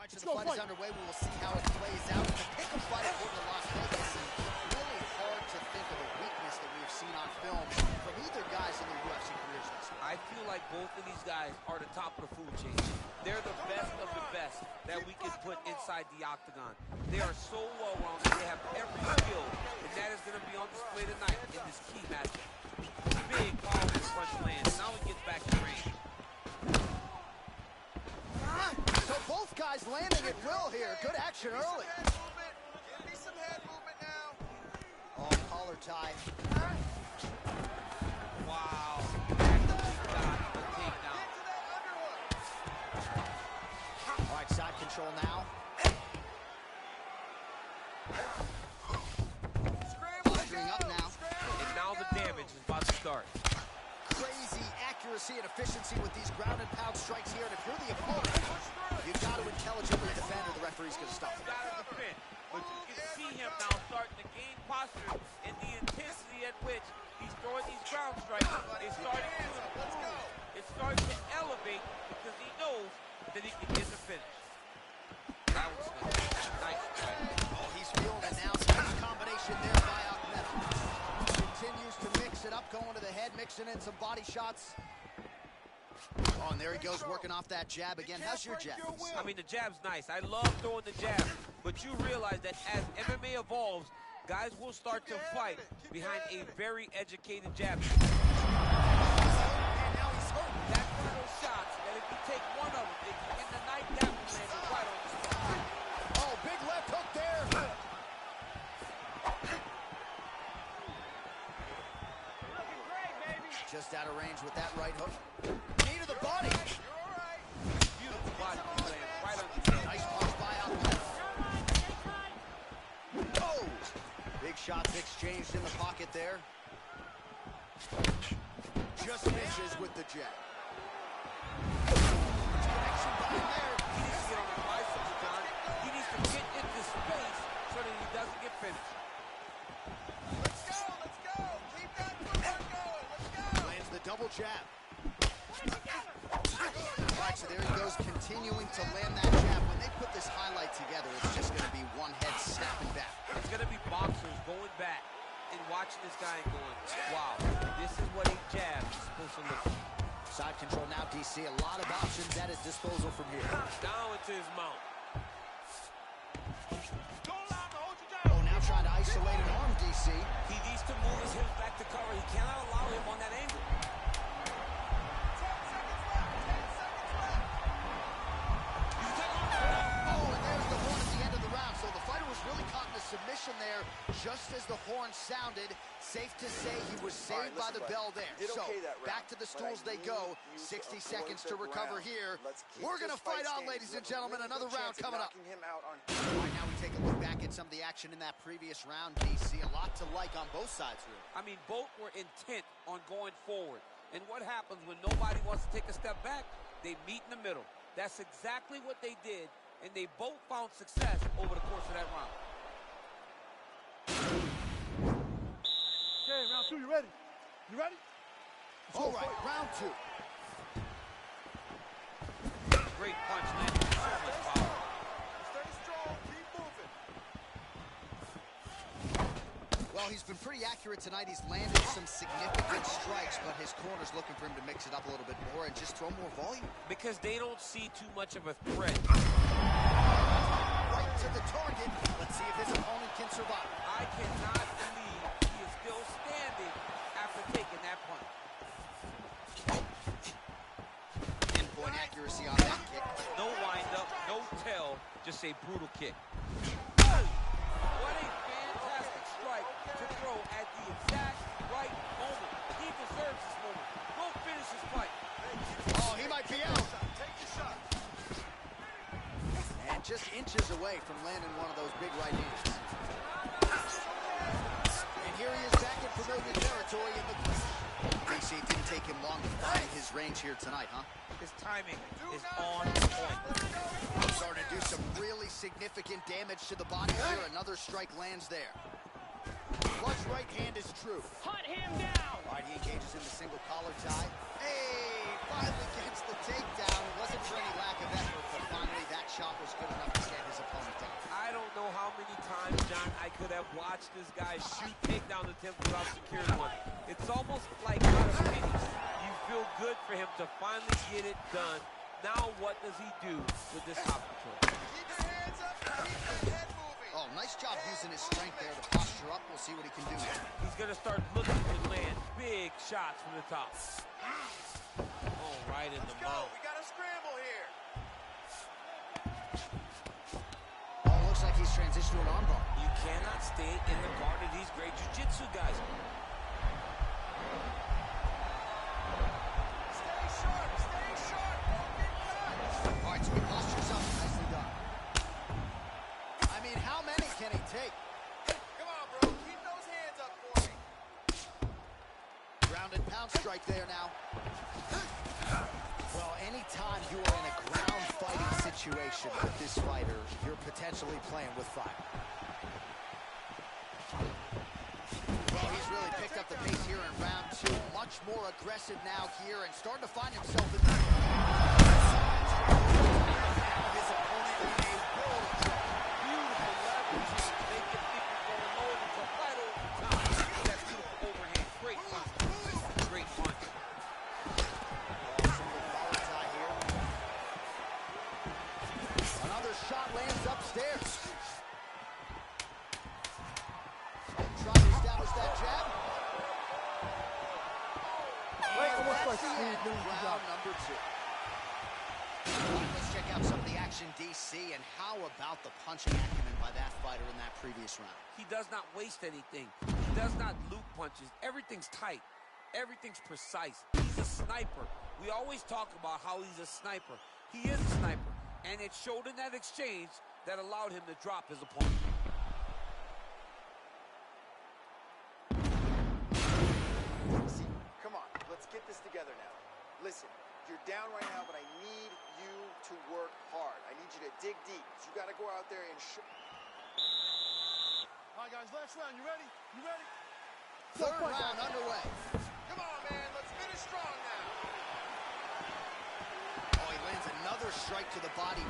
right, so the fight is underway. We will see how it plays out. The pick-up fight over to Las Vegas, and really hard to think of a weakness that we have seen on film from either guys in their UFC careers this year. I feel like both of these guys are the top of the food chain. They're the best of the best that we can put inside the octagon. They are so well-rounded. They have every skill, and that is going to be on display tonight in this key matchup. Big, powerful punch lands. Now he gets back to range. So both guys landing at will here. Good action early. Give me some head movement now. Oh, collar tie. Wow. Actually got a takedown. All right, side control now. Scrambling up now. And now the damage is about to start. Crazy accuracy and efficiency with these ground and pound strikes here. And if you're the opponent, you've got to intelligently defend or the referee's going to stop it. Got to defend. But you can see him now starting to gain posture, and the intensity at which he's throwing these ground strikes is starting to improve. It's starting to elevate because he knows that he can get the finish. That was nice strike. Oh, he's feeling it now. Nice combination there by Ahmed. Continues to mix it up, going to the head, mixing in some body shots. Oh, and there he goes, working off that jab again. How's your jab? I mean, the jab's nice. I love throwing the jab, but you realize that as MMA evolves, guys will start to fight behind a very educated jab. And now he's hurt. That's one of those shots that if you take one of them, if you end the night, that will land right on the spot. Oh, big left hook there. Just out of range with that right hook. Knee to the body. You're all right. Beautiful body land right on the tail. Nice punch by Ahmed. Oh! Big shots exchanged in the pocket there. Just misses with the jab. Connection by him there. He needs to get on the biceps, John. He needs to get into space so that he doesn't get finished. Let's go. Let's go. Keep that footwork going. Let's go. Lands the double jab. All right, so there he goes, continuing to land that jab. When they put this highlight together, it's just going to be one head snapping back. It's going to be boxers going back and watching this guy and going, wow, this is what a jab is supposed to look like. Side control now, DC. A lot of options at his disposal from here. Down into his mount. Oh, now trying to isolate an arm, DC. He needs to move his hips back to cover. He cannot allow him on that angle. 10 seconds left. Oh, and there's the horn at the end of the round. So the fighter was really caught in a submission there just as the horn sounded. Safe to say he was saved by the bell there. So back to the stools they go. 60 seconds to recover here. We're going to fight on, ladies and gentlemen. Another round coming up. All right, now we take a look back at some of the action in that previous round, DC. A lot to like on both sides here. I mean, both were intent on going forward. And what happens when nobody wants to take a step back? They meet in the middle. That's exactly what they did, and they both found success over the course of that round. Okay, round two, you ready? You ready? All right, round two. Great punch landed. So much power. Stay strong. Keep moving. Well, he's been pretty accurate tonight. He's landed some significant strikes, but his corner's looking for him to mix it up a little bit more and just throw more volume. Because they don't see too much of a threat. Right to the target. Let's see if his opponent can survive. I cannot believe he is still standing after taking that punch. Pinpoint accuracy on that kick. No wind-up, no tell, just a brutal kick. What a fantastic strike to throw at the exact right moment. He deserves this moment. Go finish his fight. Oh, he might be out. Take the shot. And just inches away from landing one of those big right hands. And here he is back in familiar territory in the clinch. DC, it didn't take him long to find his range here tonight, huh? His timing is on point. Starting to do some really significant damage to the body here. Another strike lands there. Flush right hand is true. Hunt him down. All right, he engages in the single collar tie. Hey, finally gets the takedown. It wasn't for any lack of effort. but finally that shot was good enough to get his opponent down. I don't know how many times, John, I could have watched this guy shoot takedown attempts without securing one. It's almost like out of pity. You feel good for him to finally get it done. Now what does he do with this top control? Keep your hands up, keep your head moving. Oh, nice job using his strength there to posture up. We'll see what he can do here. He's going to start looking to land big shots from the top. Oh, right in the mouth. We got a scramble here. Oh, looks like he's transitioned to an armbar. You cannot stay in the guard of these great jiu-jitsu guys. Stay sharp, stay sharp. Don't get cut. All right, so he postures up. Nicely done. I mean, how many can he take? Come on, bro. Keep those hands up for me. Ground and pound strike there now. Well, anytime you are in a ground fighting situation with this fighter, you're potentially playing with fire. Well, he's really picked up the pace here in round two. Much more aggressive now here and starting to find himself in the... His opponent in a world of trouble. Beautiful leverage. They get people going low to right over the top. That beautiful overhand. Great punch. Great punch. Another shot lands upstairs. Trying to establish that jab. Round number two. Let's check out some of the action, DC, and how about the punching acumen by that fighter in that previous round? He does not waste anything. He does not loop punches. Everything's tight. Everything's precise. He's a sniper. We always talk about how he's a sniper. He is a sniper. And it showed in that exchange that allowed him to drop his opponent. Come on, let's get this together now. Listen, you're down right now, but I need you to work hard. I need you to dig deep. You got to go out there and All right, guys, last round. You ready? You ready? Third round underway. Come on, man. Let's finish strong now. Oh, he lands another strike to the body.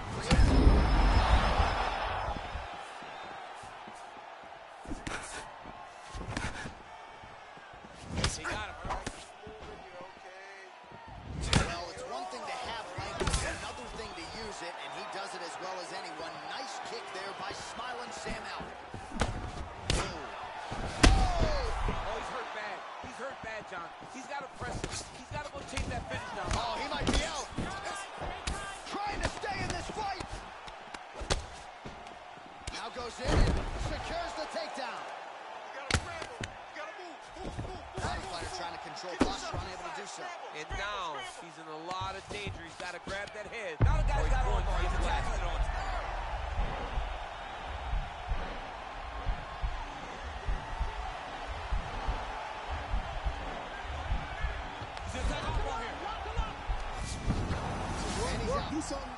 He got him. All right, keep moving. You're okay. Well, it's one thing to have length, it's another thing to use it, and he does it as well as anyone. Nice kick there by smiling Sam Alvey. Oh, he's hurt bad. He's hurt bad, John. He's got to press him. He's got to go chase that finish down. Oh, he might be out. Trying to stay in this fight. Now goes in and secures the takedown. You got to scramble. You got to move. Fighter trying to control posture, unable to do so. And now he's in a lot of danger. He's got to grab that head. Now the guy's got on. He's attacking it on. He's attacking the ball here. And he's out. Do something.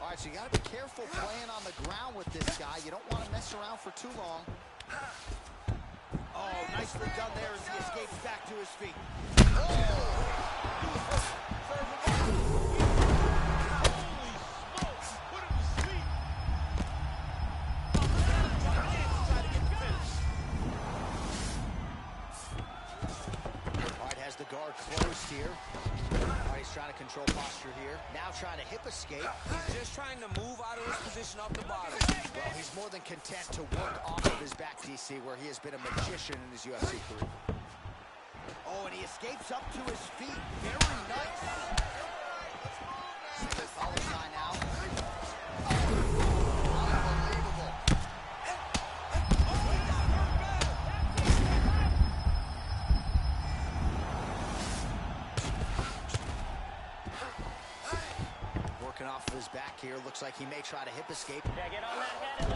All right, so you got to be careful playing on the ground with this guy. You don't want to mess around for too long. Oh, nicely done there as he escapes back to his feet. All right, has the guard closed here. All right, he's trying to control posture here. Now trying to hip escape. He's just trying to move out of his position off the bottom. Well, he's more than content to work off of his back, DC, where he has been a magician in his UFC career. Oh, and he escapes up to his feet. Very nice. See the follow sign now. Unbelievable. Working off of his back here. Looks like he may try to hip escape. Yeah, get on that head.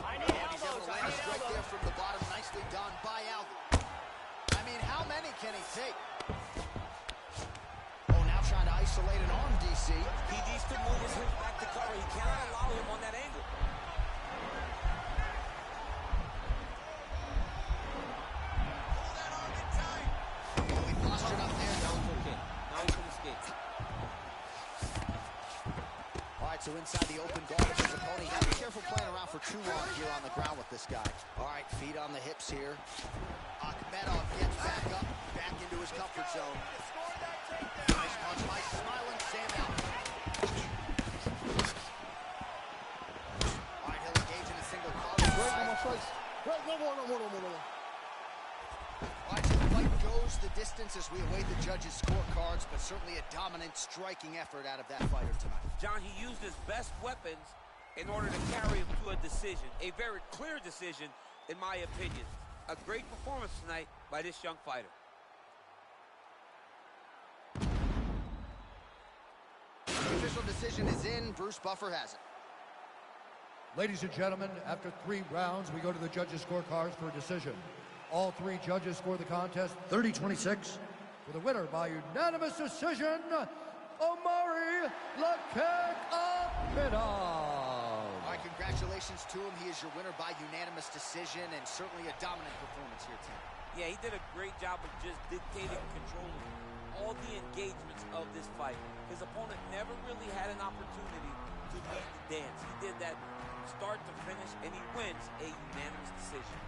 I need He's able elbows. to land I a need strike elbows. there from the bottom. Nicely done by Alvey. I mean, how many can he take? Oh, now trying to isolate an arm, DC. He needs to move his hips back to cover. He cannot allow him on that angle. Oh, he postured up there, though. Okay. Now he's going to So inside the open guard of his opponent. You gotta be careful playing around for too long here on the ground with this guy. All right, feet on the hips here. Akhmedov gets back up, back into his comfort zone. Nice punch by smiling Sam Allen. All right, he'll engage in a single collar. All right, so the fight goes the distance as we await the judges' scorecards, but certainly a dominant striking effort out of that fighter tonight. John, he used his best weapons in order to carry him to a decision. A very clear decision, in my opinion. A great performance tonight by this young fighter. The official decision is in. Bruce Buffer has it. Ladies and gentlemen, after 3 rounds, we go to the judges' scorecards for a decision. All 3 judges score the contest 30-26. For the winner by unanimous decision, Omari Lakek Akhmedov. All right, congratulations to him. He is your winner by unanimous decision, and certainly a dominant performance here tonight. Yeah, he did a great job of just dictating and controlling all the engagements of this fight. His opponent never really had an opportunity to lead the dance. He did that start to finish, and he wins a unanimous decision.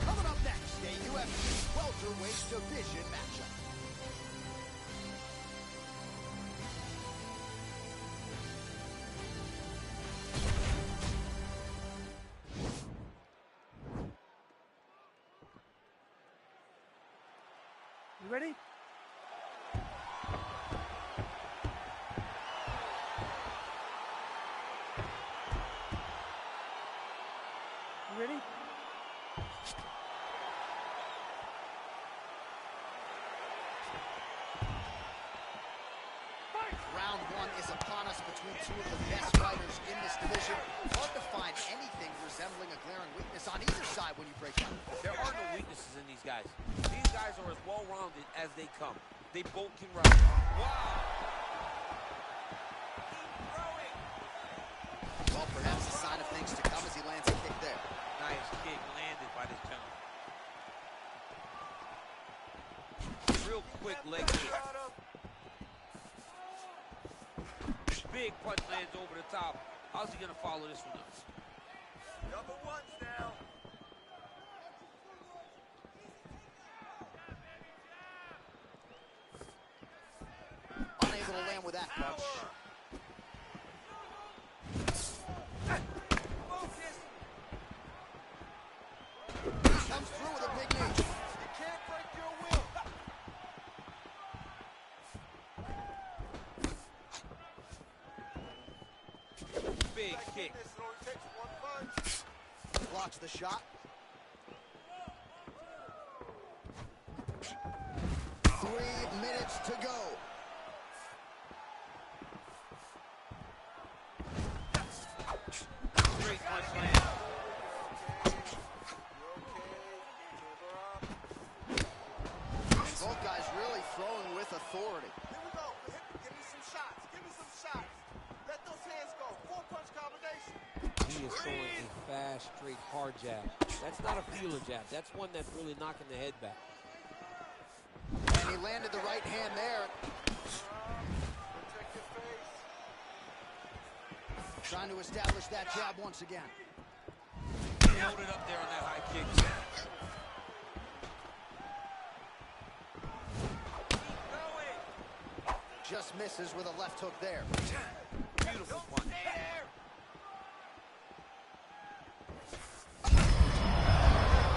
Coming up next, a UFC welterweight division matchup. You ready? You ready? Round 1 is upon us between 2 of the best fighters in this division. Hard to find anything resembling a glaring weakness on either side when you break down. There are no weaknesses in these guys. These guys are as well-rounded as they come. They both can wrestle. Wow! Keep throwing! Well, perhaps a sign of things to come as he lands a kick there. Nice kick landed by this gentleman. Real quick leg kick. Big punch lands over the top. How's he gonna follow this one up? Double ones now. Unable to land with that punch. He comes through with a big knee. You can't break your will. Big kick. This only takes 1 punch. Blocks the shot. 3 minutes to go. Great punch land. Both guys really throwing with authority. Here we go. Give me some shots. Give me some shots. Let those hands go. 4-punch combination. He is throwing a fast, straight, hard jab. That's not a feeler jab. That's one that's really knocking the head back. And he landed the right hand there. Protect your face. Trying to establish that jab once again. Loaded up there on that high kick. Just misses with a left hook there. Beautiful punch.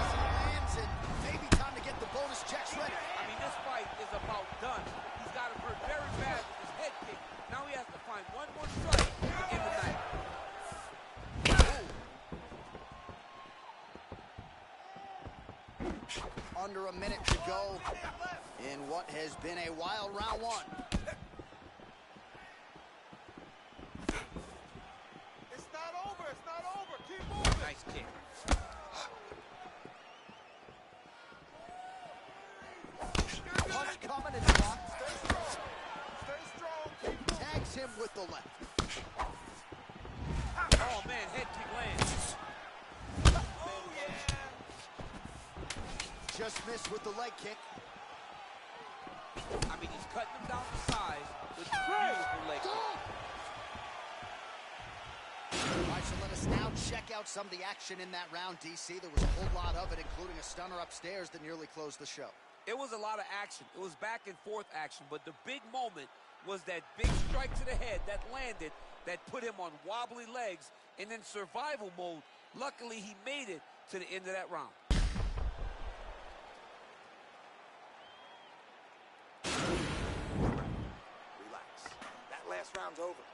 Lands and maybe time to get the bonus checks ready. I mean, this fight is about done. He's got him hurt very bad with his head kick. Now he has to find one more strike to end the night. Under a minute to go in what has been a wild round 1. It's not over. It's not over. Keep moving. Nice kick. Punch coming and blocked. Stay strong. Stay strong. Keep moving. Tags him with the left. man, head kick lands. Oh, yeah. Just missed with the leg kick. I mean, he's cutting him down to size with a beautiful leg kick. All right, so let us now check out some of the action in that round, DC. There was a whole lot of it, including a stunner upstairs that nearly closed the show. It was a lot of action. It was back and forth action, but the big moment was that big strike to the head that landed, that put him on wobbly legs, and in survival mode, luckily he made it to the end of that round. Relax. That last round's over.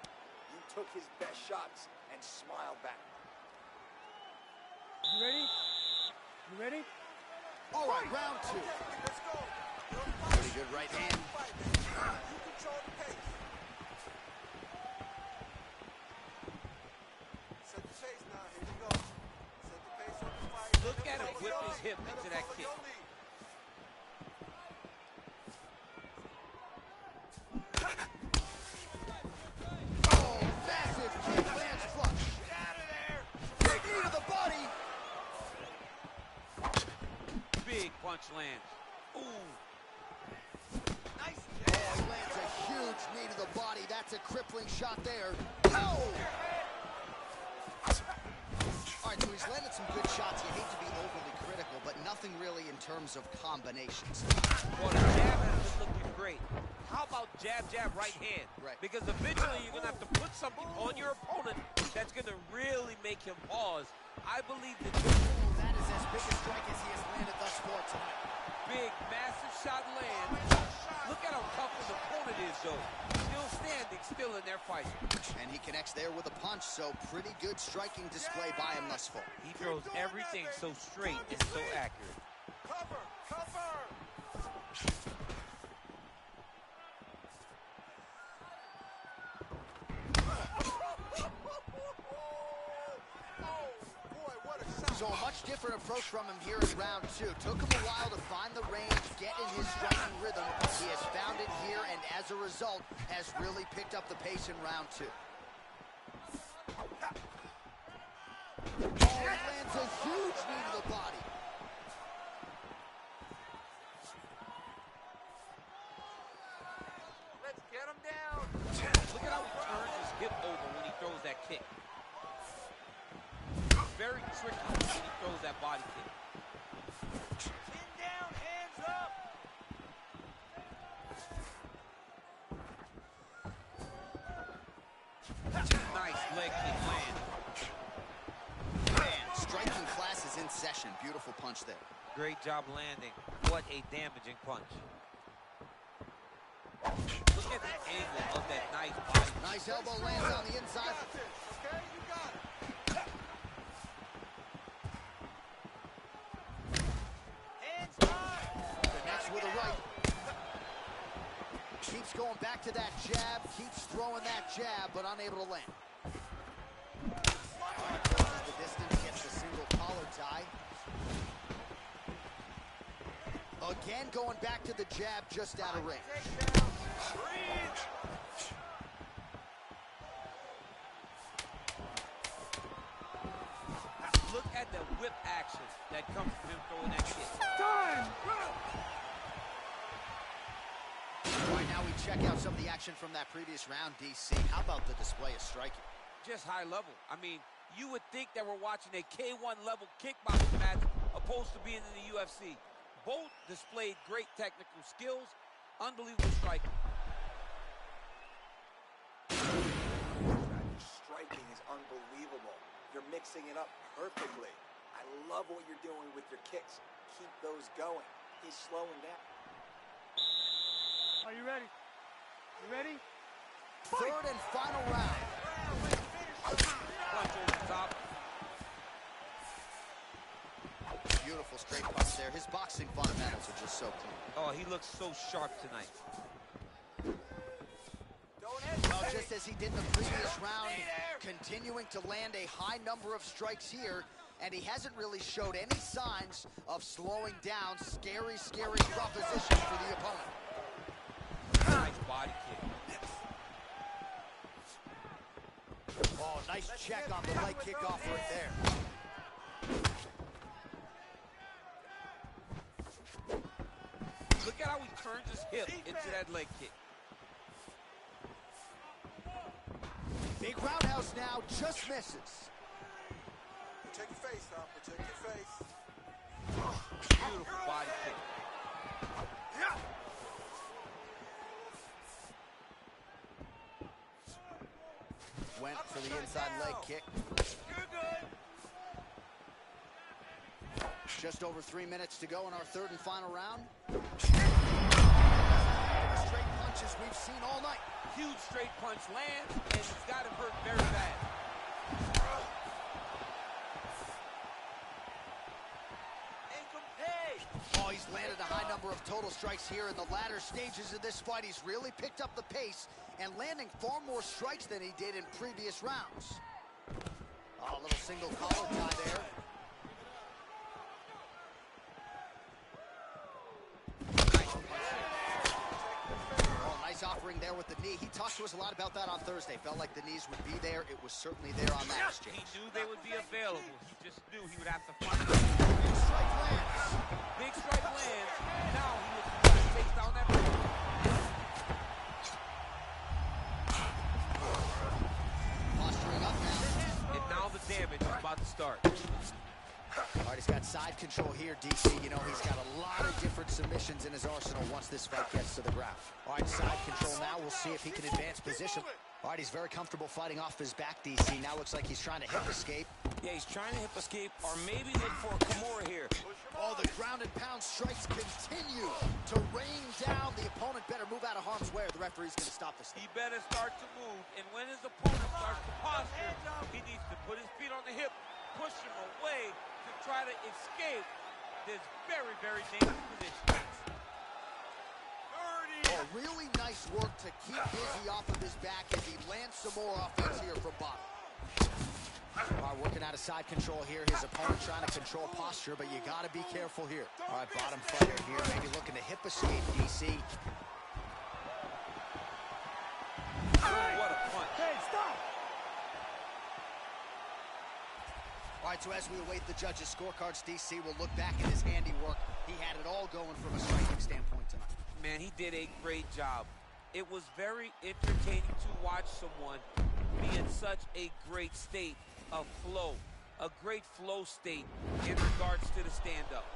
You took his best shots and smiled back. You ready? You ready? All right, round two. Let's go. Pretty good right hand. You control the pace. Set the pace now. Here we go. Set the pace on the fight. Look at him whip his hip into that kick. Oh, massive kick lands flush. Get out of there. Big knee to the body. Big punch lands. Ooh. Nice. Oh, he lands a huge knee to the body. That's a crippling shot there. Oh! All right, so he's landed some good shots. You hate to be overly critical, but nothing really in terms of combinations. Well, the jab has been looking great. How about jab, jab, right hand? Right. Because eventually you're going to have to put something on your opponent that's going to really make him pause. I believe that That is as big a strike as he has landed thus far tonight. big, massive shot lands. Look at how tough his opponent is, though. Still standing, still in there fighting. And he connects there with a punch, so pretty good striking display by him thus far. He throws everything so straight and so accurate. Cover. Cover. So a much different approach from him here in round two. Took him a while to find the range, get in his striking rhythm. He has found it here, and as a result, has really picked up the pace in round two. Oh, he lands a huge knee to the body. Let's get him down. Look at how he turns his hip over when he throws that kick. Very tricky when he throws that body kick. Chin down, hands up. Nice leg kick land. Man, striking class is in session. Beautiful punch there. Great job landing. What a damaging punch. Look at the angle of that nice body. Nice elbow lands on the inside. Okay, you got it. Hands high. Connects with a right. Keeps going back to that jab, keeps throwing that jab, but unable to land. Closes the distance, gets a single collar tie. Again, going back to the jab, just out of range. Look at the whip action that comes from him throwing that kick. Time! All right, now we check out some of the action from that previous round, DC. How about the display of striking? Just high level. I mean, you would think that we're watching a K1 level kickboxing match opposed to being in the UFC. Both displayed great technical skills, unbelievable striking. Striking is unbelievable. You're mixing it up perfectly. I love what you're doing with your kicks. Keep those going. He's slowing down. Are you ready? You ready? Third and final round. Punch over the top. Beautiful straight punch there. His boxing fundamentals are just so clean. Oh, he looks so sharp tonight. Well, just as he did in the previous round, continuing to land a high number of strikes here, and he hasn't really showed any signs of slowing down. Scary, scary proposition for the opponent. Nice body kick. Oh, nice check on the leg kickoff right there. Look at how he turns his hip into that leg kick. Big roundhouse now, just misses. Protect your face, Tom. Protect your face. Beautiful body kick. Went for the inside leg kick. You're good. Just over 3 minutes to go in our third and final round. Straight punches we've seen all night. Huge straight punch lands, and it's got him hurt very bad. Oh, he's landed a high number of total strikes here in the latter stages of this fight. He's really picked up the pace and landing far more strikes than he did in previous rounds. Oh, a little single collar tie there. Oh, nice offering there with the knee. He talked to us a lot about that on Thursday. Felt like the knees would be there. It was certainly there on that exchange. He knew they would be available. He just knew he would have to find them. Big strike lands. Big strike lands. Now he was trying to take down that ring. Posturing up now. And now the damage is about to start. All right, he's got side control here, DC. You know, he's got a lot of different submissions in his arsenal once this fight gets to the ground. All right, side control now. We'll see if he can advance position. All right, he's very comfortable fighting off his back, DC. Now looks like he's trying to hip escape. Yeah, he's trying to hip escape or maybe look for a Kimura here. Oh, the ground and pound strikes continue to rain down. The opponent better move out of harm's way or the referee's going to stop this thing. He better start to move, and when his opponent starts to posture, he needs to put his feet on the hip, push him away to try to escape this very, very dangerous position. Oh, really nice work to keep Izzy off of his back as he lands some more offense here from bottom. All right, working out of side control here. His opponent trying to control posture, but you got to be careful here. All right, bottom fighter here, maybe looking to hip escape, DC. What a punch. Hey, stop! All right, so as we await the judges' scorecards, DC will look back at his handiwork. He had it all going from a striking standpoint tonight. Man, he did a great job. It was very entertaining to watch someone be in such a great state of flow, a great flow state in regards to the stand-up.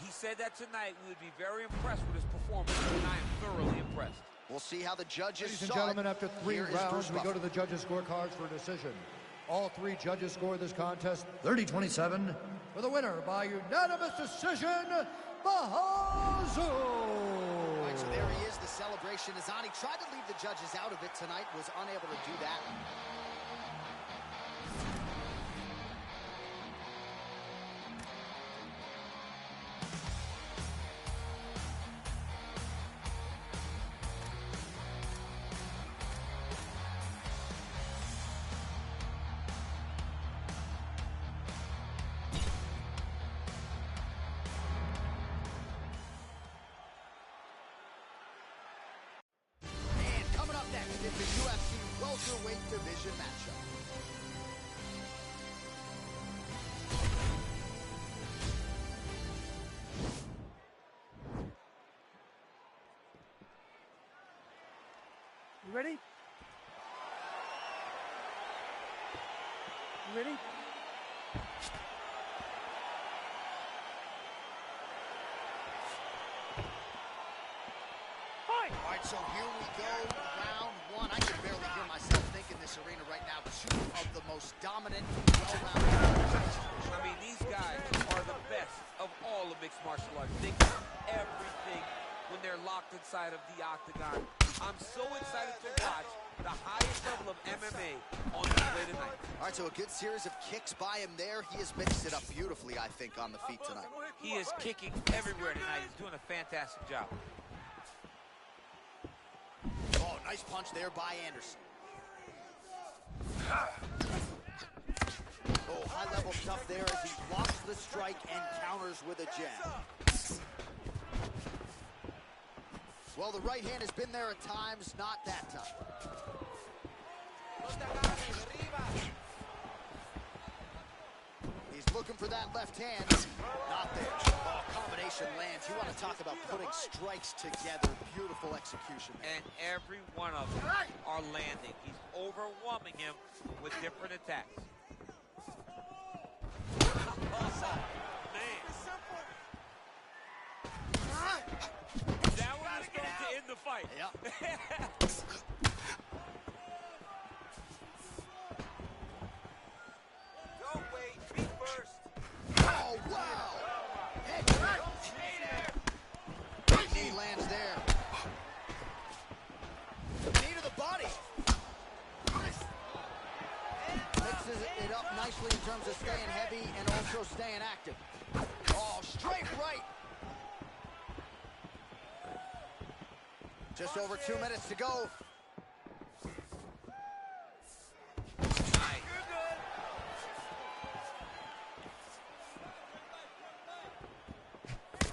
He said that tonight we would be very impressed with his performance, and I am thoroughly impressed. We'll see how the judges Ladies and gentlemen, after 3 Here is rounds, Bruce we go to the judges' scorecards for a decision. All 3 judges score this contest 30-27 for the winner by unanimous decision, Bahazu. All right, so there he is, the celebration is on. He tried to leave the judges out of it tonight, was unable to do that. In the UFC welterweight division matchup. You ready? You ready? Fight! All right, so here we go, round 1. I can barely hear myself think in this arena right now. 2 of the most dominant, well-rounded fighters. I mean, these guys are the best of all of mixed martial arts. They can do everything when they're locked inside of the octagon. I'm so excited to watch the highest level of MMA on display tonight. All right, so a good series of kicks by him there. He has mixed it up beautifully, I think, on the feet tonight. He is kicking everywhere tonight. He's doing a fantastic job. Oh, nice punch there by Anderson. Oh, high-level stuff there as he blocks the strike and counters with a jab. Well, the right hand has been there at times, not that time. He's looking for that left hand. Not there. Oh, combination lands. You want to talk about putting strikes together. Beautiful execution. And every one of them are landing. He's overwhelming him with different attacks. Man. That one was going to end the fight. Yep. Don't wait, be first. Oh, wow. Knee lands there. Knee to the body. Mixes it up nicely in terms of staying heavy and also staying active. Oh, straight right. Just over 2 minutes to go.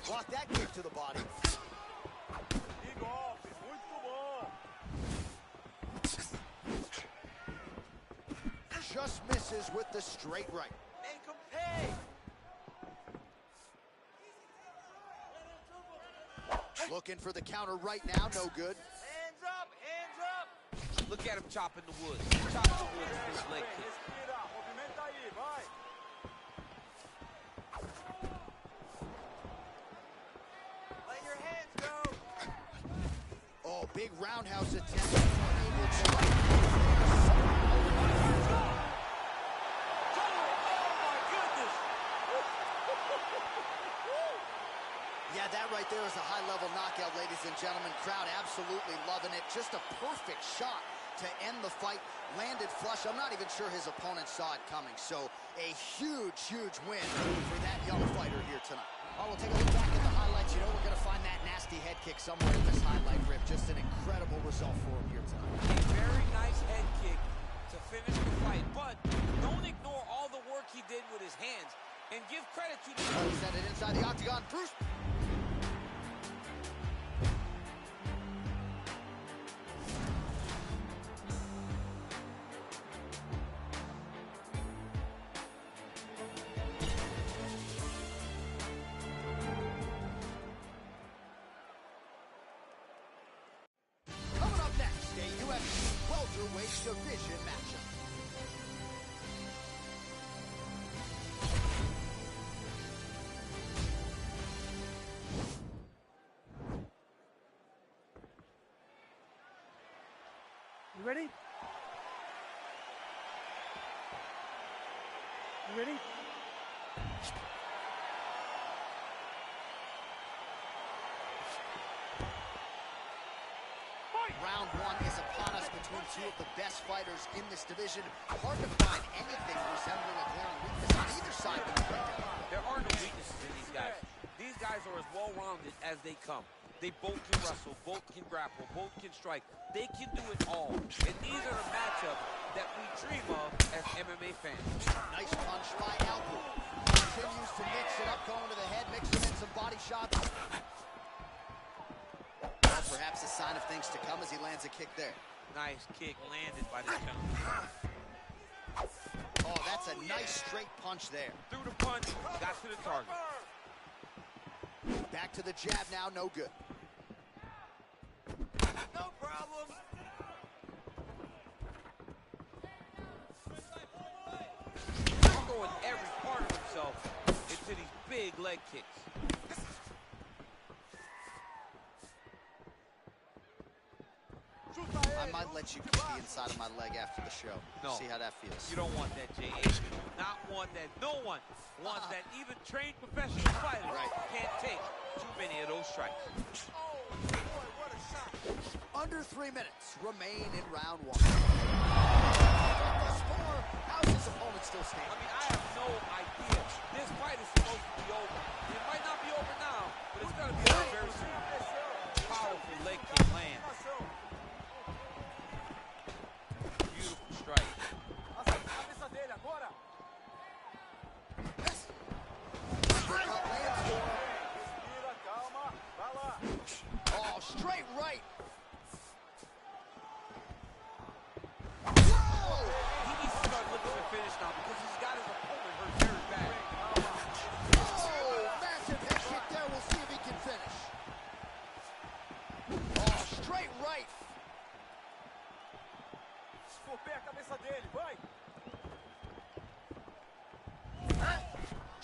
Block that kick to the body. Just misses with the straight right. Make him pay. Looking for the counter right now, no good. Hands up, hands up. Look at him chopping the wood. Chopping the wood with his leg kick. Respira, movimenta aí, vai. Let your hands go. Oh, big roundhouse attempt. Yeah, that right there is a high-level knockout, ladies and gentlemen. Crowd absolutely loving it. Just a perfect shot to end the fight. Landed flush. I'm not even sure his opponent saw it coming. So a huge, huge win for that young fighter here tonight. Oh, we'll take a look back at the highlights. You know, we're going to find that nasty head kick somewhere in this highlight rip. Just an incredible result for him here tonight. A very nice head kick to finish the fight. But don't ignore all the work he did with his hands. And give credit to the... He sent it inside the octagon. Bruce... Coming up next, a UFC welterweight division matchup. You ready? You ready? Round one is upon us between two of the best fighters in this division. Hard to find anything resembling a glaring weakness on either side of the breakdown. There are no weaknesses in these guys. These guys are as well-rounded as they come. They both can wrestle, both can grapple, both can strike. They can do it all. And these are the matchups that we dream of as MMA fans. Nice punch by Alpha. Continues to mix it up, going to the head, mixing in some body shots. Well, perhaps a sign of things to come as he lands a kick there. Nice kick landed by this gentleman. Oh, that's a nice straight punch there. Threw the punch, got to the target. Back to the jab now, no good. No problem. Throwing every part of himself into these big leg kicks. I might let you kick the inside of my leg after the show. No. See how that feels. You don't want that, Jay. It's not one that no one wants, that even trained professional fighters can't take too many of those strikes. Oh, boy, what a shot. Under 3 minutes remain in round one. Thus far, how's his opponent still I standing? mean, I have no idea. This fight is supposed to be over. It might not be over now, but it's going to be over very soon. Powerful leg kick lands. Beautiful strike. Cabeça dele agora. Respira, calma. Vai lá. Oh, straight right.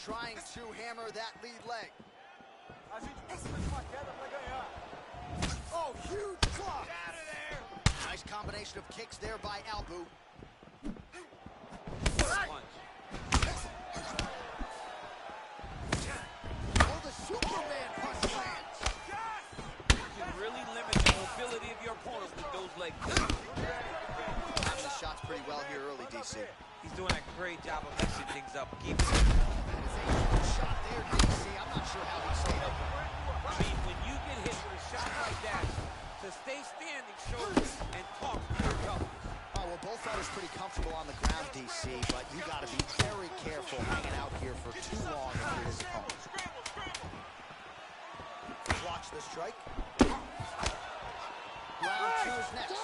trying to hammer that lead leg. Oh, huge block. Get out of there. Nice combination of kicks there by Albu. Punch. Oh, the Superman punch lands. You can really limit the mobility of your opponent with those legs. Timing the shots pretty well here early, DC. He's doing a great job of mixing things up. Keep it. That is a huge shot there, DC. I'm not sure how he stayed up. I mean, when you get hit with a shot like that, to stay standing shows and talk to your toughness. Oh, well, both fighters pretty comfortable on the ground, DC, but you got to be very careful hanging out here for too long if you're his opponent. Watch the strike. Round 2 is next.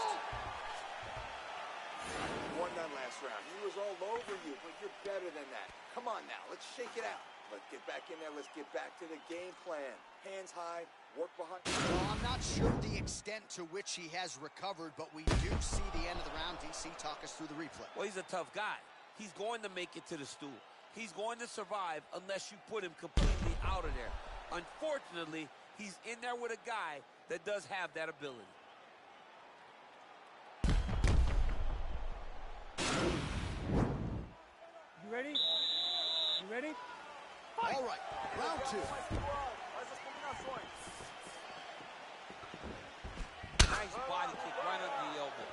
Won that last round. He was all over you, but you're better than that. Come on now, let's shake it out. Let's get back in there. Let's get back to the game plan. Hands high, work behind. Well, I'm not sure the extent to which he has recovered, but we do see the end of the round. DC, talk us through the replay. Well, he's a tough guy. He's going to make it to the stool. He's going to survive unless you put him completely out of there. Unfortunately, he's in there with a guy that does have that ability. You ready? You ready? All right, round 2. Nice body kick right under the elbow.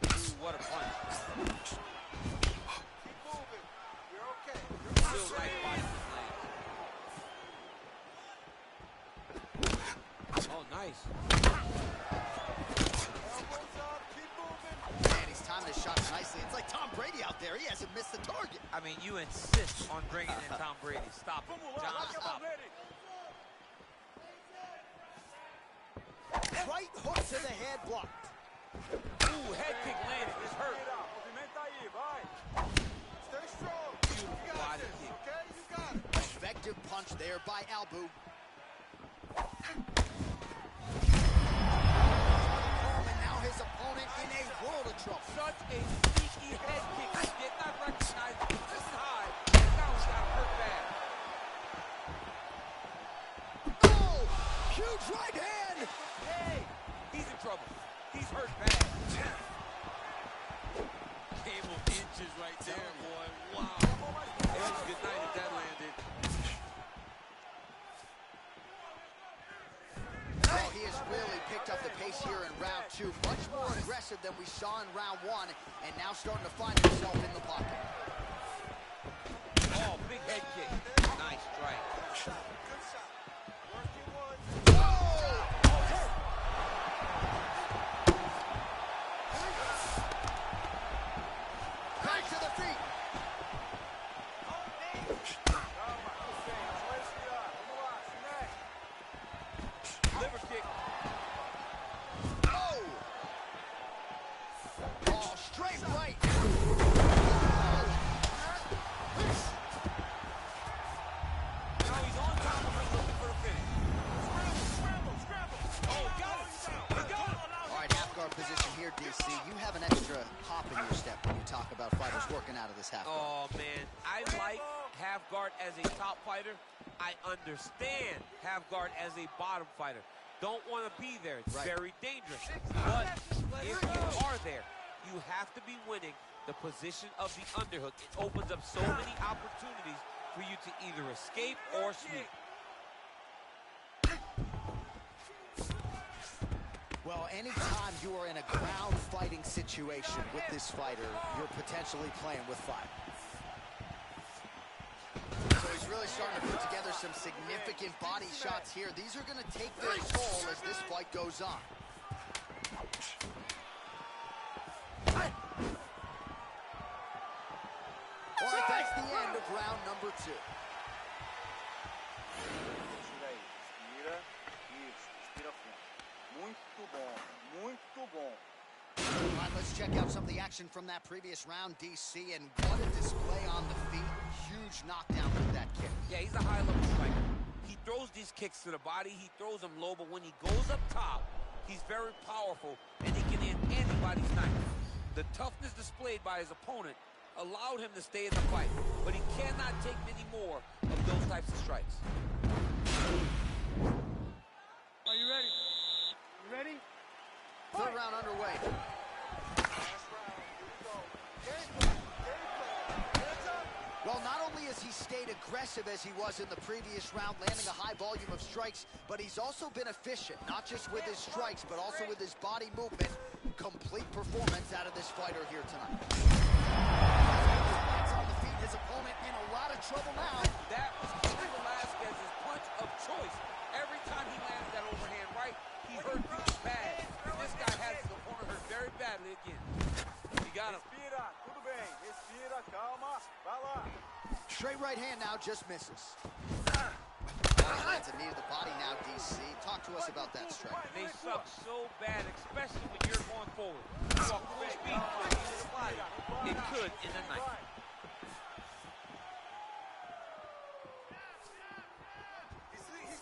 Ooh, what a punch. Keep moving. You're okay. Still nice body kick lands. Oh, nice. Man, he's timing his shots nicely. It's like Tom Brady out there. He hasn't missed the target. I mean, you insist on bringing in Tom Brady. Stop it. John, stop it. Right hook to the head blocked. Ooh, head kick landed. It's hurt. Stay strong. Beautiful body kick. Okay, you got it. Effective punch there by Albu. And now his opponent in a world of trouble. Such a sneaky head kick. He did not recognize it. This high. And now he's got hurt bad. Oh, huge right hand. Hey, he's in trouble. He's hurt bad. Game of inches right there, boy. Wow. It was good night if that landed. Oh, he has really picked up the pace here in round 2. Much more aggressive than we saw in round 1, and now starting to find himself in the pocket. Oh, big head kick. Nice strike. Good shot. Working one. Back to the feet. Liver kick. Oh! Oh, straight right. Now he's on top of him looking for the finish. Scramble. Oh, got it. He got it. All right, half guard position here, DC. You have an extra hop in your step when you talk about fighters working out of this half guard. Oh, man. I like half guard as a top fighter. I understand half guard as a bottom fighter. Don't want to be there. It's very dangerous. But if you are there, you have to be winning the position of the underhook. It opens up so many opportunities for you to either escape or sweep. Well, anytime you are in a ground fighting situation with this fighter, you're potentially playing with fire. So he's really starting to put together some significant body shots here. These are going to take their toll as this fight goes on. All right, that's the end of round number 2. Respira aí. Respira. Isso. Respira fundo. Muito bom. Muito bom. All right, let's check out some of the action from that previous round, DC, and what a display on the feet. Huge knockdown with that kick. Yeah, he's a high-level striker. He throws these kicks to the body. He throws them low, but when he goes up top, he's very powerful, and he can end anybody's night. The toughness displayed by his opponent allowed him to stay in the fight, but he cannot take many more of those types of strikes. Are you ready? You ready? Third round underway. Well, not only has he stayed aggressive as he was in the previous round, landing a high volume of strikes, but he's also been efficient, not just with his strikes, but also with his body movement. Complete performance out of this fighter here tonight. On the feet, his opponent in a lot of trouble now. That was Cain Velasquez's punch of choice. Every time he landed that overhand right, he hurt people bad. This guy has his opponent hurt very badly again. He got him. Respira, tudo bem. Respira, calma. Vai lá. Straight right hand now, just misses. Lands a knee to the body now, DC. Talk to us about that strike. They suck so bad, especially when you're going forward. You walk full speed to the knee to the body. It could in the night.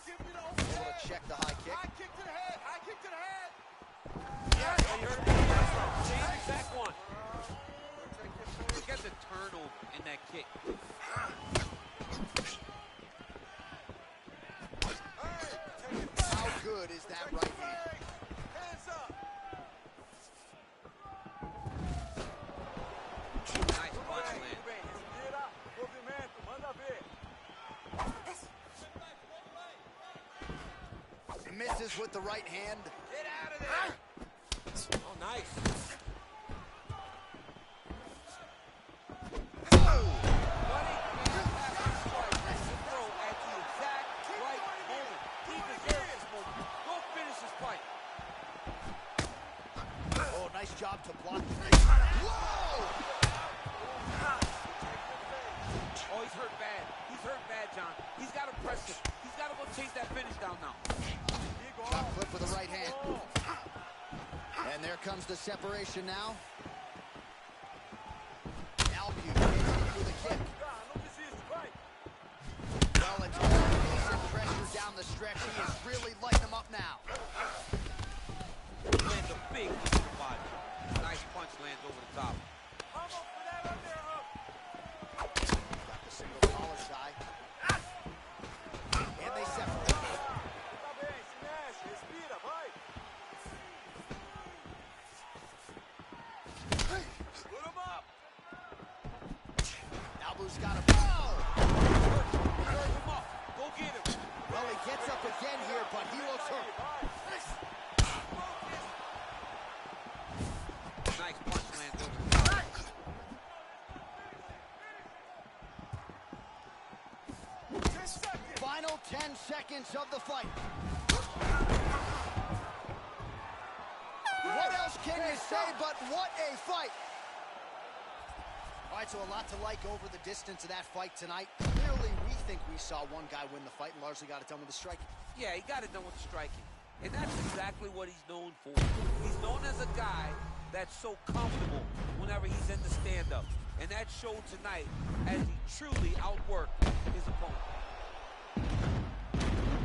Able to check the high kick. High kick to the head. High kick to the head. Yeah, you heard him. Same exact one. Look at the turnover in that kick. How good is that right hand? Hands up. Nice punch land. Respira, movimento, manda ver. Misses with the right hand. Get out of there. Oh, nice. What a fantastic strike. That's the throw at the exact right moment. He deserves this moment. Go finish this fight. Oh, nice job to block. Whoa! Oh, he's hurt bad. He's hurt bad, John. He's got to press it. He's got to go chase that finish down now. Top clip with the right hand. And there comes the separation now. Albu with a kick. Well, it's decent pressure down the stretch. He is really lighting them up now. Lands a big kick to the body. Nice punch lands over the top. Got the single collar tie. And they separate. Albu's got him. Oh! Serve him up. Go get him. Well, he gets up again here, but he looks hurt. Nice punch lands over the top. Final 10 seconds of the fight. What else can you say but what a fight? All right, so a lot to like over the distance of that fight tonight. Clearly, we think we saw one guy win the fight and largely got it done with the striking. Yeah, he got it done with the striking. And that's exactly what he's known for. He's known as a guy that's so comfortable whenever he's in the stand-up. And that showed tonight as he truly outworked his opponent.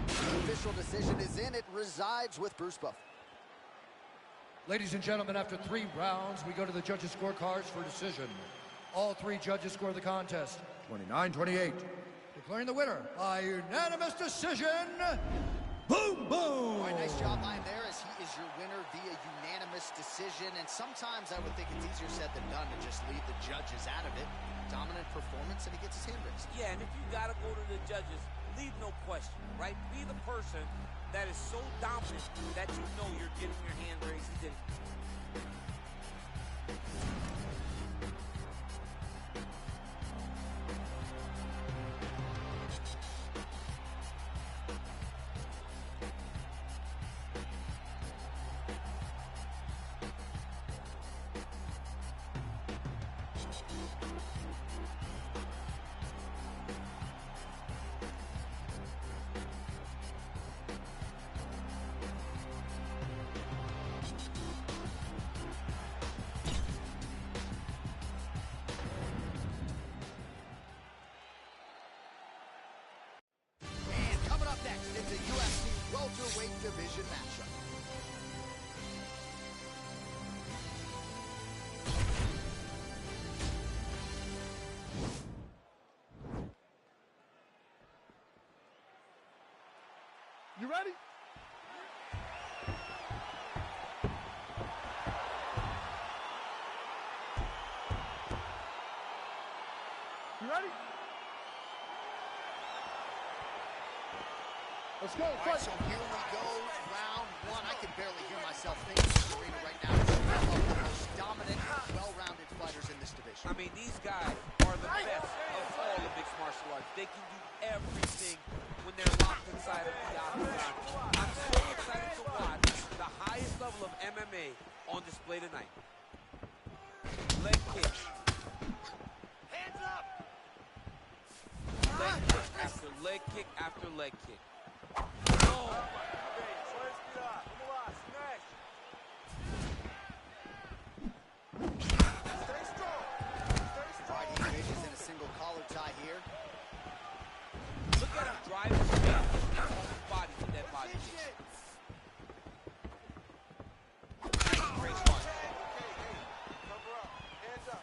The official decision is in. It resides with Bruce Buffer. Ladies and gentlemen, after 3 rounds, we go to the judges' scorecards for decision. All 3 judges score the contest 29-28. Declaring the winner by unanimous decision, Boom Boom! All right, nice job by him there as he is your winner via unanimous decision. And sometimes I would think it's easier said than done to just leave the judges out of it. Dominant performance, and he gets his hand raised. Yeah, and if you got to go to the judges, leave no question, right? Be the person that is so dominant that you know you're getting your hand raised. He did it. You ready? You ready? Let's go. All right, so here we go, round one. I can barely hear myself thinking in the arena right now. One of the most dominant, well-rounded fighters in this division. I mean, these guys are the best of all the mixed martial arts. They can do everything when they're locked inside of the octagon. I'm so excited to watch the highest level of MMA on display tonight. Leg kick. Hands up! Leg kick after leg kick after leg kick. Oh. In a single collar tie here. Look at him drive his face on his body with that body kick. Nice, great punch. Cover up. Hands up.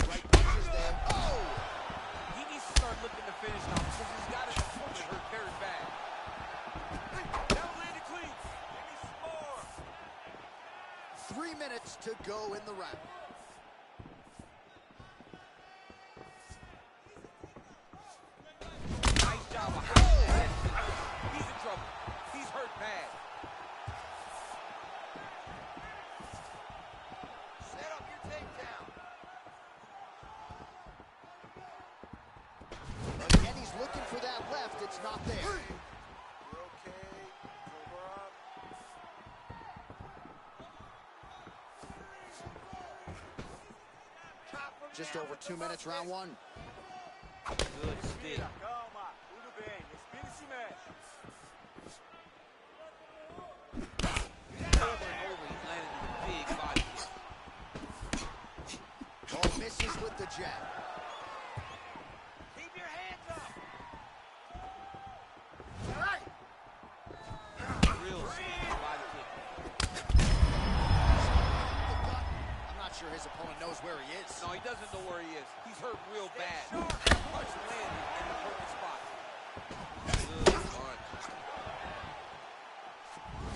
Right punches there. Oh! He needs to start looking to finish now because he's got his opponent hurt very bad. Now landed clean. Give me some more. 3 minutes to go in the round. Nice job behind the head. He's in trouble. He's hurt bad. Set up your takedown. Again, he's looking for that left. It's not there. You're okay. Cover up. Just over 2 minutes, round one. Good stick. Calma. Tudo bem. Respira e se mexe. Over and over, he's landing with a big body kick. Oh, misses with the jab. Keep your hands up. Real smooth body kick. I'm not sure his opponent knows where he is. No, he doesn't know where he is. He's hurt real bad. That punch landed in the perfect spot. Good punch.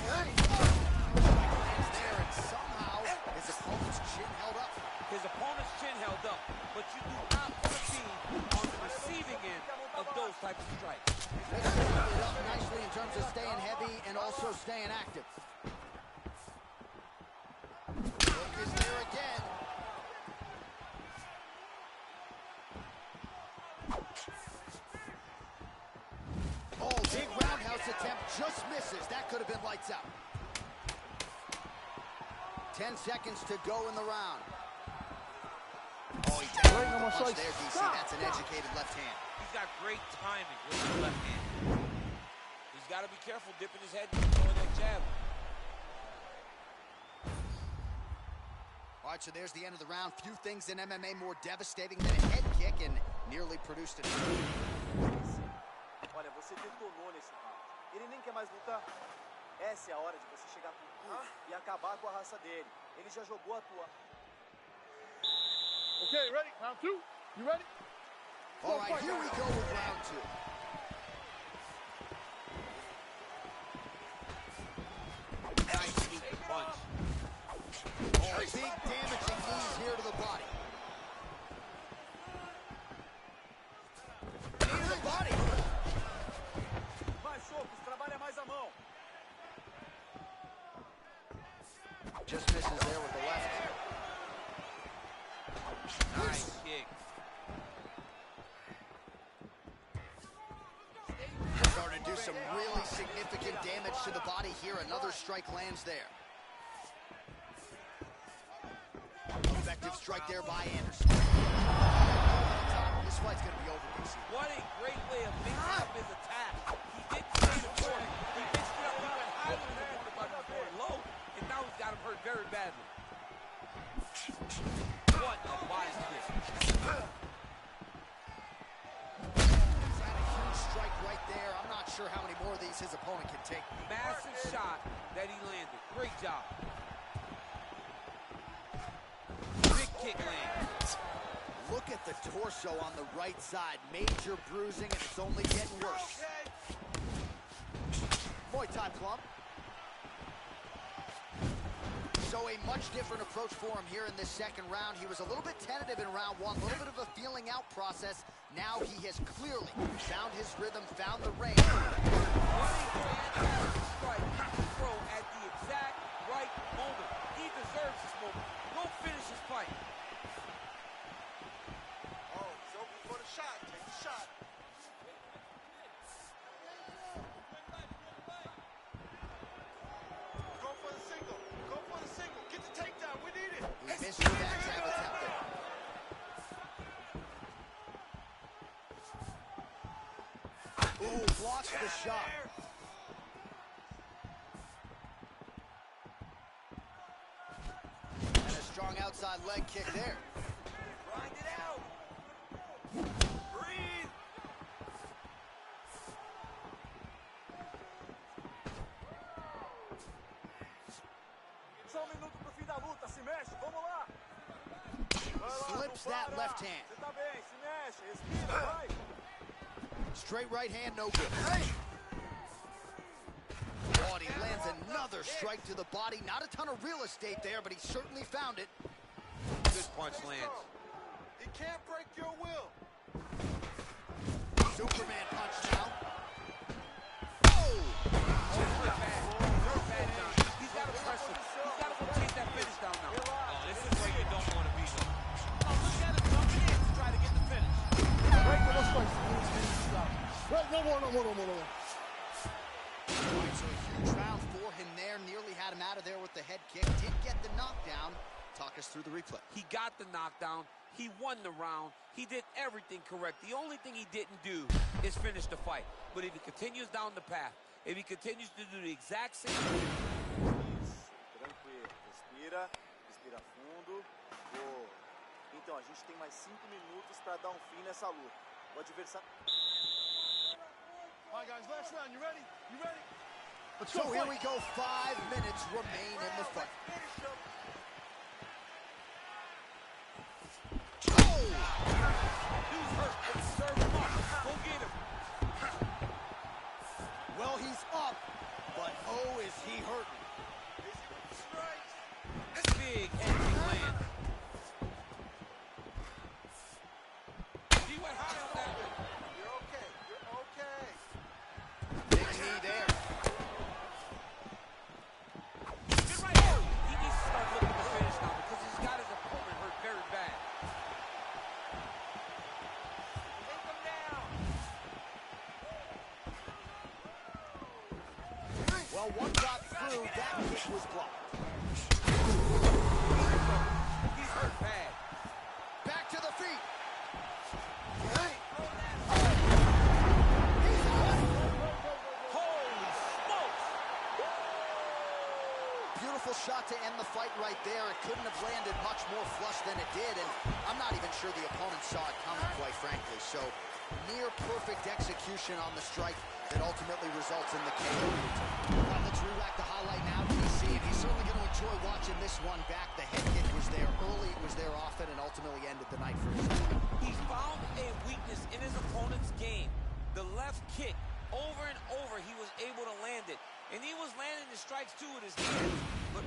Lands there, and somehow his opponent's chin held up. His opponent's chin held up, but you do not want to be on the receiving end of those types of strikes. This followed it up nicely in terms of staying heavy and also staying active. Hook is there again. Oh, big roundhouse attempt just misses. That could have been lights out. 10 seconds to go in the round. Oh, he takes the punch there, DC. That's an educated left hand. He's got great timing with his left hand. He's got to be careful dipping his head and throwing that jab. All right, so there's the end of the round. Few things in MMA more devastating than a head kick, and nearly produced it. Olha, você detonou nesse round. Ele nem quer mais lutar. Essa é a hora de você chegar com tudo e acabar com a raça dele. Ele já jogou a tua. Okay, ready? Round two. You ready? All right, here we go with round two. Nice sneaky punch. Oh, big damaging knees here to the body. Knee to the body. Mais socos, trabalha mais a mão. Just misses there with the left. Nice kick. Starting to do some really significant damage to the body here. Another strike lands there. Effective strike there by Anderson. This fight's going to be over, DC. What a great way of mixing up his attack. He didn't stay the corner. He mixed it up. He went higher than the button going low, and now he's got him hurt very badly. What a body kick. He's had a huge strike right there. I'm not sure how many more of these his opponent can take. Massive shot that he landed. Great job. Big kick lands. Look at the torso on the right side. Major bruising, and it's only getting worse. Muay Thai plump. So a much different approach for him here in this second round. He was a little bit tentative in round one, a little bit of a feeling out process. Now he has clearly found his rhythm, found the range. Strike to throw at the exact right moment. He deserves this moment. Go finish his fight. Oh, he's open for the shot. Take the shot. Go for the single. Go for the single. Get the takedown. We need it. He missed the back jab attempt there. Ooh, blocks the shot. And a strong outside leg kick there. Grind it out. Breathe. Só minuto pro fim da luta, se mexe, vamos lá! Vai lá, Slips não that para. left hand. Você tá bem, se mexe, respira, vai! Straight right hand, no good. Oh, and he lands another strike to the body. Not a ton of real estate there, but he certainly found it. Good punch lands. He can't break your will. Superman punch now. Oh, bad. John. He's got to press him. He's got to go chase that finish down now. Oh, this is where you don't want to be, though. Oh, look at him jumping in to try to get the finish. Right, no more spicy. Right, no more. So a huge round for him there. Nearly had him out of there with the head kick. Did get the knockdown. Talk us through the replay. He got the knockdown. He won the round. He did everything correct. The only thing he didn't do is finish the fight. But if he continues down the path, if he continues to do the exact same thing. Tranquilo, respira, respira fundo. Boa. Então, a gente tem mais 5 minutos para dar um fim nessa luta. O adversário... All right, guys, last round. You ready? You ready? Let's So go. here we go. 5 minutes remain in the fight. Dude's hurt. Let's serve him up. Go get him. Well, he's up, but oh, is he hurting. Big head kick land. He went high on that one. You're okay. You're okay. Big knee there. Get right here. He needs to start looking to finish now because he's got his opponent hurt very bad. Take him down. Well, one got through. That kick was blocked. He's hurt bad. Back to the feet. Holy smokes. Beautiful shot to end the fight right there. It couldn't have landed much more flush than it did, and I'm not even sure the opponent saw it coming, quite frankly. So, near perfect execution on the strike that ultimately results in the KO. Let's re-rack the highlight now, DC, and he's certainly going to enjoy watching this one back. The head kick was there early, it was there often, and ultimately ended the night for his team. He found a weakness in his opponent's game. The left kick, over and over, he was able to land it. And he was landing the strikes too with his hands. But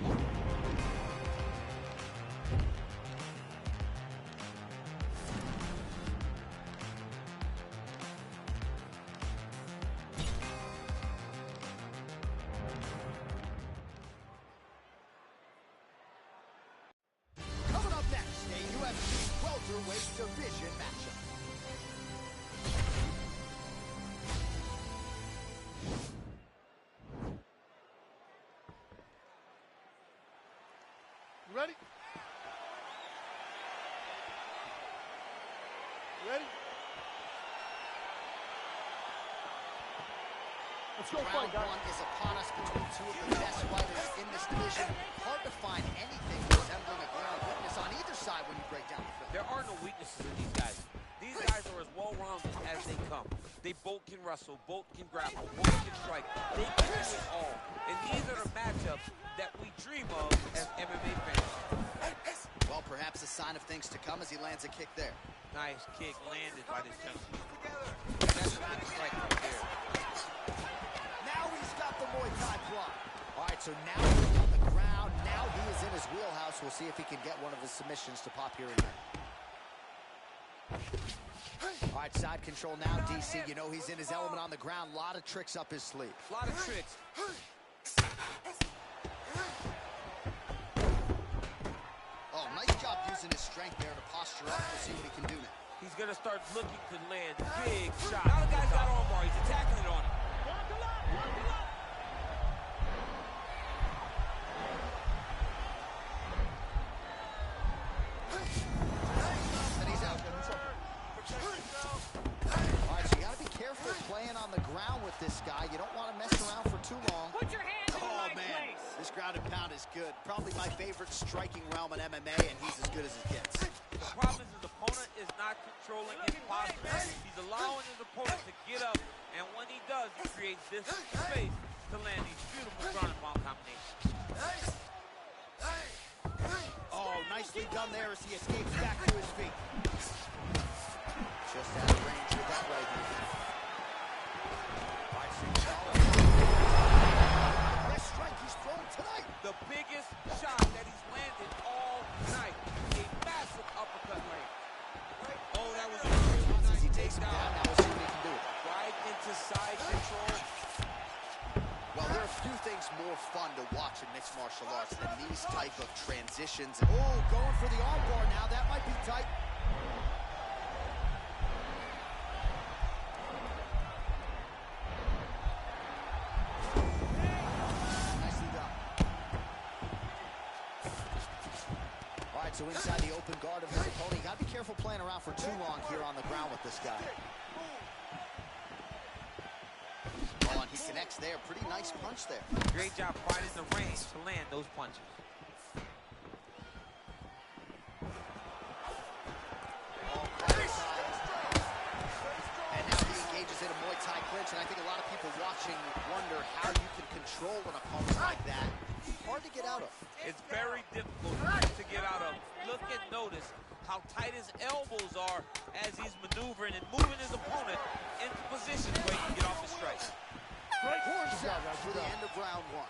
Coming up next, a UFC welterweight division matchup. You ready? You ready? Let's go Round fight, guys. one is upon us between two of the best fighters in this division. Hard to find anything resembling a glaring weakness on either side when you break down the film. there are no weaknesses in these guys. These guys are as well-rounded as they come. They both can wrestle, both can grapple, both can strike. They can do it all. And these are the matchups that we dream of as MMA fans. Well, perhaps a sign of things to come as he lands a kick there. Nice kick landed by this gentleman. That's a good strike right there. Now he's got the Muay Thai block. All right, so now he's on the ground. Now he is in his wheelhouse. We'll see if he can get one of his submissions to pop here and there. All right, side control now, DC. You know he's in his element on the ground. A lot of tricks up his sleeve. A lot of tricks. Oh, nice job using his strength there to posture up. We'll see what he can do now. He's going to start looking to land big shots. Now the guy's got arm bar. He's attacking it on him. And he's out. All right, so you got to be careful playing on the ground with this guy. You don't want to mess around for too long. Put your hands in the right man, place. this ground and pound is good. Probably my favorite striking realm in MMA, and he's as good as it gets. The problem is his opponent is not controlling his posture. He's allowing his opponent to get up, and when he does, he creates this space to land these beautiful ground and pound combinations. Oh, nicely done there as he escapes back to his feet. Just out of range with that right hand. All right, best strike he's thrown tonight. The biggest shot that he's landed all night. A massive uppercut land. Oh, that was a really nice He takes him down. Now we'll see what he can do. Right into side control. Well, there are few things more fun to watch in mixed martial arts than these type of transitions. Oh, going for the arm bar now. That might be tight. Nicely done. All right, so inside the open guard of his opponent. You got to be careful playing around for too long here on the ground with this guy. Oh, and he connects there. Pretty nice punch there. Great job finding the range to land those punches. And now he engages in a Muay Thai clinch, and I think a lot of people watching wonder how you can control an opponent like that. Hard to get out of. It's very difficult to get out of. Look and notice how tight his elbows are as he's maneuvering and moving his opponent into positions where he can get off the strike. Horns out for the end of round one.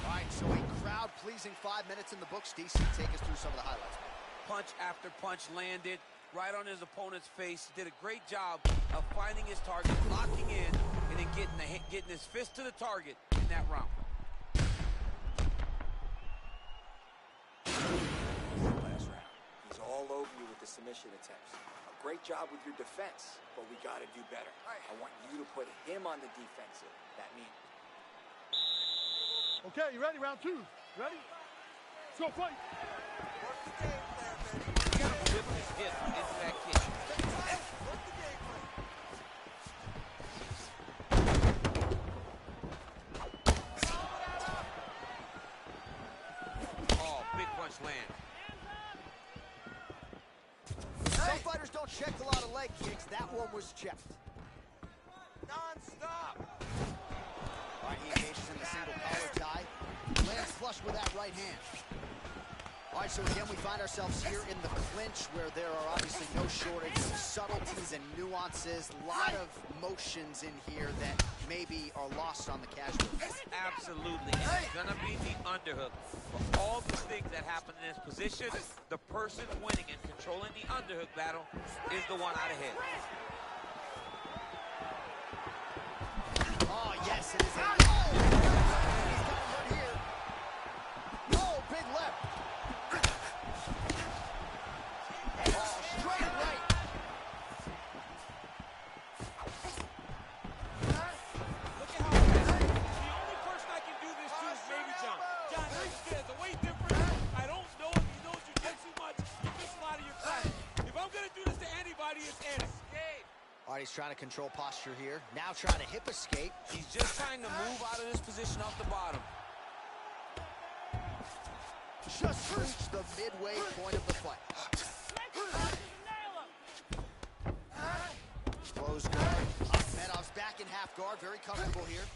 All right, so a crowd-pleasing 5 minutes in the books. DC, take us through some of the highlights. Punch after punch landed right on his opponent's face. He did a great job of finding his target, locking in, and then getting his fist to the target in that round. Last round. He's all over you with the submission attempts. A great job with your defense, but we got to do better. I want you to put him on the defensive. That means. Okay, you ready? Round two. Ready? Let's go fight. Work the game plan, baby. He got to whip his hip into that kick. Work the game plan. Oh, big punch land. Some fighters don't check a lot of leg kicks. That one was checked. Non-stop. All right, he engages in the single collar tie. Lands flush with that right hand. All right, so again, we find ourselves here in the clinch where there are obviously no shortage of subtleties and nuances. A lot of motions in here that maybe are lost on the casual. Absolutely. And it's going to be the underhook. For all the things that happen in this position, the person winning and controlling the underhook battle is the one out ahead. Oh, yes, it is a... Oh! He's coming right here. Oh, big left. Oh, straight right. Look at how fast. The only person I can do this to is maybe John. John, understand the weight difference. I don't know if you know jiu-jitsu much. You miss a lot of your class. If I'm going to do this to anybody, it's Ennis. All right, he's trying to control posture here. Now trying to hip escape. He's just trying to move out of this position off the bottom. Just reached the midway point of the fight. Close guard. Ahmedov's back in half guard. Very comfortable here.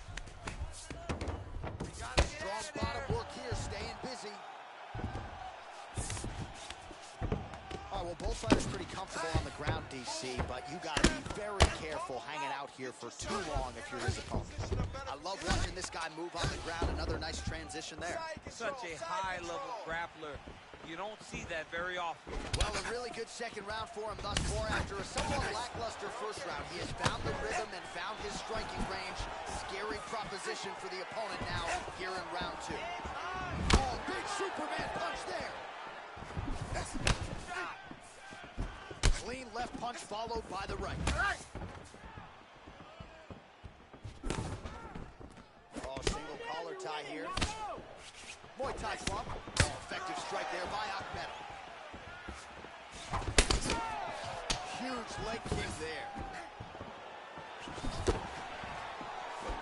Strong bottom work here. Staying busy. Well, both fighters pretty comfortable on the ground, DC, but you got to be very careful hanging out here for too long if you're his opponent. I love watching this guy move on the ground. Another nice transition there. Such a high-level grappler. You don't see that very often. Well, a really good second round for him thus far. After a somewhat lackluster first round, he has found the rhythm and found his striking range. Scary proposition for the opponent now here in round 2. Oh, big Superman punch there. Clean left punch followed by the right. Oh, single collar tie here. Muay Thai slump. Oh, effective strike there by Ahmed. Huge leg kick there.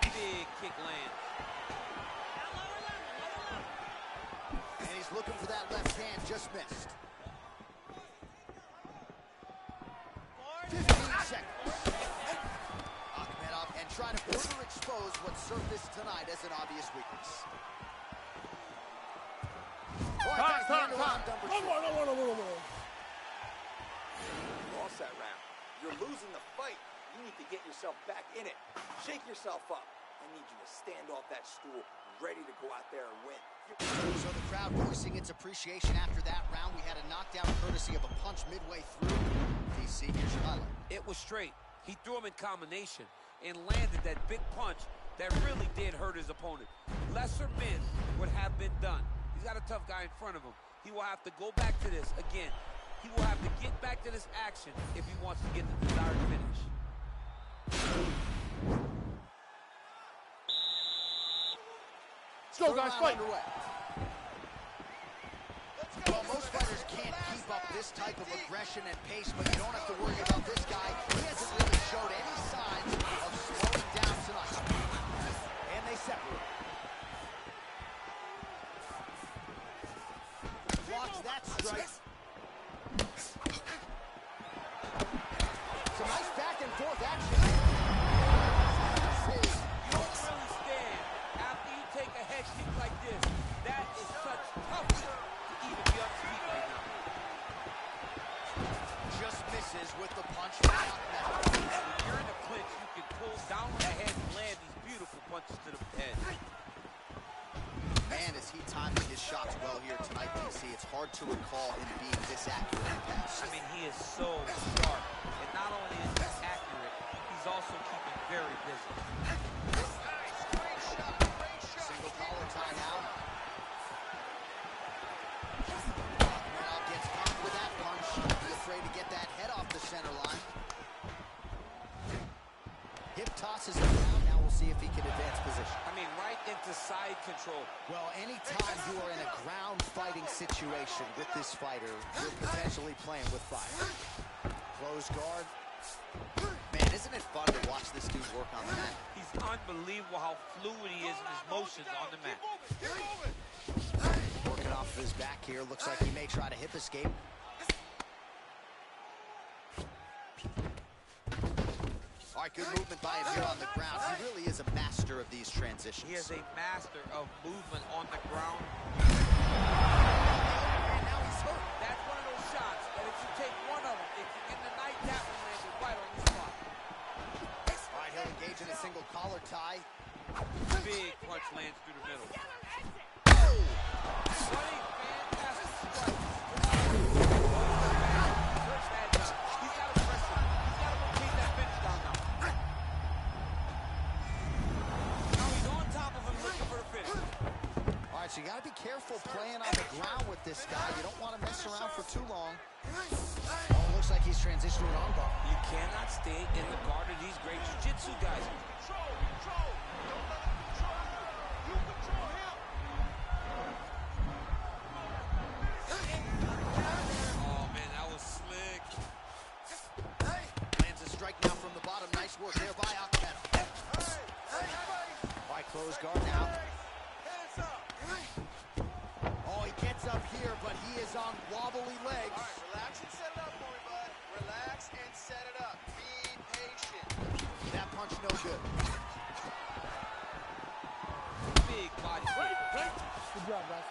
Big kick lands. And he's looking for that left hand, just missed. 15 seconds. Akhmedov and trying to further expose what surfaced tonight as an obvious weakness. Time. Lost that round. You're losing the fight. You need to get yourself back in it. Shake yourself up. I need you to stand off that stool, ready to go out there and win. So the crowd voicing its appreciation after that round. We had a knockdown courtesy of a punch midway through. DC, here's your highlight. It was straight. He threw him in combination and landed that big punch that really did hurt his opponent. Lesser men would have been done. He's got a tough guy in front of him. He will have to go back to this again. He will have to get back to this action if he wants to get the desired finish. Let's go, guys, fight. Well, most fighters can't keep up this type of aggression and pace, but you don't have to worry about this guy. He hasn't really showed any signs of slowing down tonight. And they separate. Blocks that strike. Some nice back and forth action. You don't really stand after you take a head kick like this. That is such toughness to even be on his feet right now. Just misses with the punch. When you're in a clinch, you can pull down on the head and land these beautiful punches to the head. Man, is he timing his shots well here tonight, DC. It's hard to recall him being this accurate in the past. I mean, he is so sharp. And not only is he accurate, he's also keeping very busy. Single collar tie now. Now gets caught with that punch. Be afraid to get that head off the center line. Hip tosses him down. Now we'll see if he can advance position. I mean, right into side control. Well, anytime you are in a ground fighting situation with this fighter, you're potentially playing with fire. Close guard. Man, isn't it fun to watch this dude work on the mat? He's unbelievable how fluid he is in his motions on the mat. Working off of his back here. Looks like he may try to hip escape. All right, good movement by him here on the ground. He really is a master of these transitions. He is a master of movement on the ground. And now he's hurt. That's one of those shots that if you take one of them, if you're in the night, that one lands right on the spot. All right, he'll engage in a single collar tie. Big punch lands through the middle. What a fantastic strike. He's got to press him. He's got to rotate that finish down now. Now he's on top of him looking for the finish. All right, so you got to be careful playing on the ground with this guy. You don't want to mess around for too long. Oh, looks like he's transitioning an armbar. You cannot stay in the guard of these great jiu-jitsu guys. Oh, man, that was slick. Lands a strike now from the bottom. Nice work there by Ahmed. All right, close guard now. Oh, he gets up here, but he is on wobbly legs. All right, relax and set it up for me, bud. Relax and set it up. Be patient. That punch no good. Big body. Good job, guys.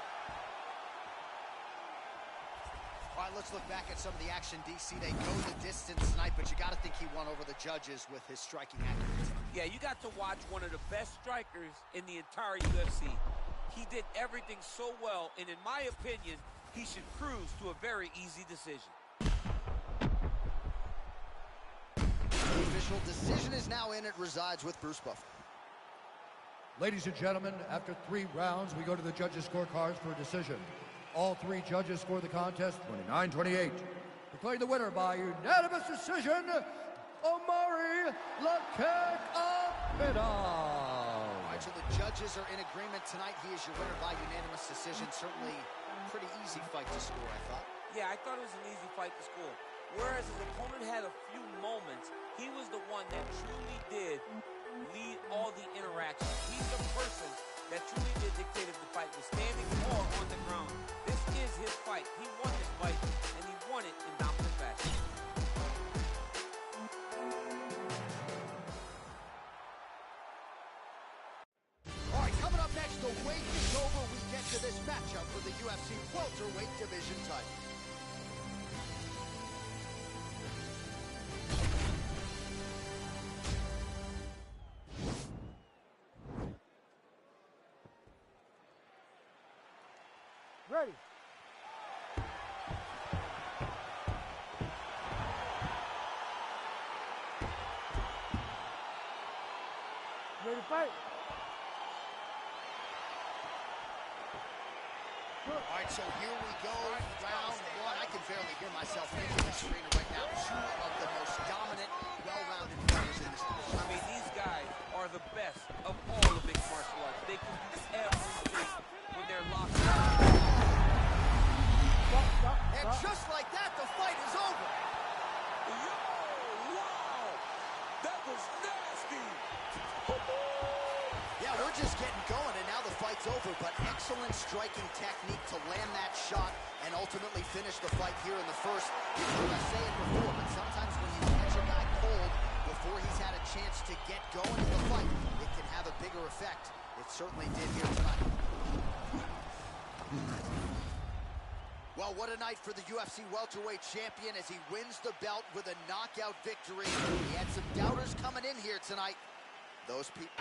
All right, let's look back at some of the action, DC. They go the distance tonight, but you got to think he won over the judges with his striking accuracy. Yeah, you got to watch one of the best strikers in the entire UFC. He did everything so well, and in my opinion, he should cruise to a very easy decision. The official decision is now in. It resides with Bruce Buffer. Ladies and gentlemen, after 3 rounds, we go to the judges' scorecards for a decision. All 3 judges score the contest 29-28. Declaring the winner by unanimous decision, Omari Lakek-Abidal. All right, so the judges are in agreement tonight. He is your winner by unanimous decision. Certainly a pretty easy fight to score, I thought. Yeah, I thought it was an easy fight to score. Whereas his opponent had a few moments, he was the one that truly did lead all the interactions. He's the person that truly did dictate the fight, was standing more on the ground. This is his fight. He won this fight, and he won it in dominant fashion. All right, coming up next, the wait is over. We get to this matchup for the UFC welterweight division title. Ready. Ready to fight? All right, so here we go, round 1. I can barely hear myself thinking this arena right now. 2 of the most dominant, well-rounded fighters in this division. I mean, these guys are the best of all the mixed martial arts. They can do everything when they're locked in. And just like that, the fight is over. Yo, wow! That was nasty! Yeah, we're just getting going, and now the fight's over, but excellent striking technique to land that shot and ultimately finish the fight here in the first. You've heard us say it before, but sometimes when you catch a guy cold before he's had a chance to get going in the fight, it can have a bigger effect. It certainly did here tonight. Well, what a night for the UFC welterweight champion as he wins the belt with a knockout victory. He had some doubters coming in here tonight. Those people...